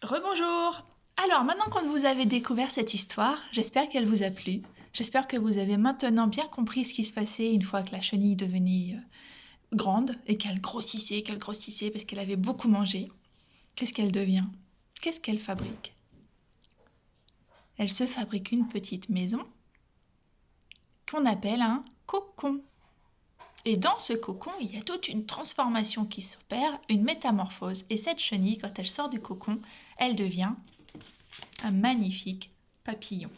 Rebonjour! Alors, maintenant que vous avez découvert cette histoire, j'espère qu'elle vous a plu. J'espère que vous avez maintenant bien compris ce qui se passait une fois que la chenille devenait grande et qu'elle grossissait parce qu'elle avait beaucoup mangé. Qu'est-ce qu'elle devient? Qu'est-ce qu'elle fabrique? Elle se fabrique une petite maison qu'on appelle un cocon. Et dans ce cocon, il y a toute une transformation qui s'opère, une métamorphose. Et cette chenille, quand elle sort du cocon, elle devient un magnifique papillon.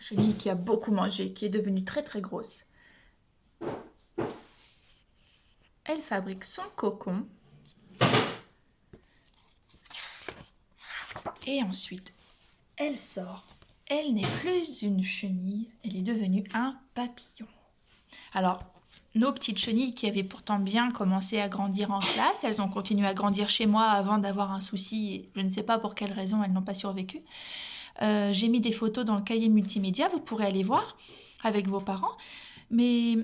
Chenille qui a beaucoup mangé, qui est devenue très très grosse. Elle fabrique son cocon. Et ensuite, elle sort. Elle n'est plus une chenille, elle est devenue un papillon. Alors, nos petites chenilles qui avaient pourtant bien commencé à grandir en classe, elles ont continué à grandir chez moi avant d'avoir un souci, et je ne sais pas pour quelle raison elles n'ont pas survécu. J'ai mis des photos dans le cahier multimédia, vous pourrez aller voir avec vos parents. Mais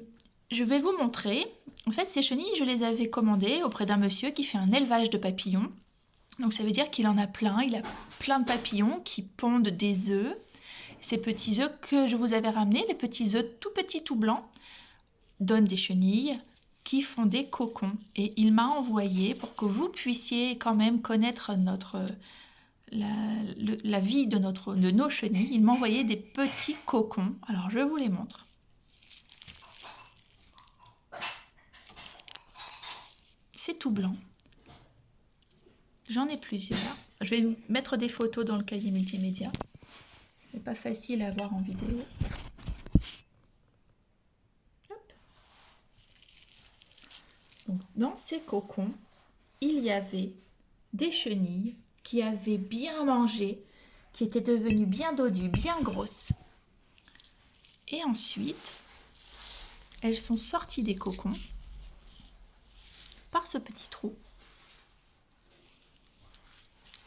je vais vous montrer. En fait, ces chenilles, je les avais commandées auprès d'un monsieur qui fait un élevage de papillons. Donc ça veut dire qu'il en a plein, il a plein de papillons qui pondent des œufs. Ces petits œufs que je vous avais ramenés, les petits œufs tout petits, tout blancs, donnent des chenilles qui font des cocons. Et il m'a envoyé pour que vous puissiez quand même connaître la vie de nos chenilles. Il m'a envoyé des petits cocons. Alors je vous les montre. C'est tout blanc. J'en ai plusieurs. Je vais mettre des photos dans le cahier multimédia. Ce n'est pas facile à voir en vidéo. Hop. Donc, dans ces cocons, il y avait des chenilles qui avaient bien mangé, qui étaient devenues bien dodues, bien grosses. Et ensuite, elles sont sorties des cocons par ce petit trou.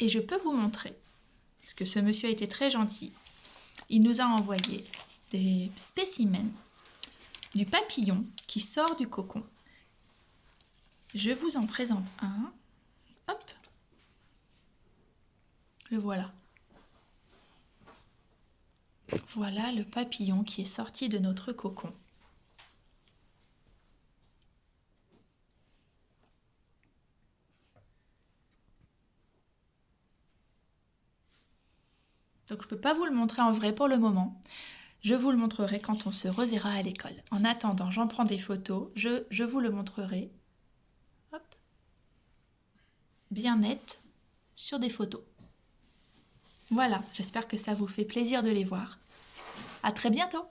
Et je peux vous montrer, parce que ce monsieur a été très gentil. Il nous a envoyé des spécimens du papillon qui sort du cocon. Je vous en présente un. Hop. Le voilà. Voilà le papillon qui est sorti de notre cocon. Donc je ne peux pas vous le montrer en vrai pour le moment. Je vous le montrerai quand on se reverra à l'école. En attendant, j'en prends des photos. Je vous le montrerai. Hop. Bien net sur des photos. Voilà, j'espère que ça vous fait plaisir de les voir. À très bientôt!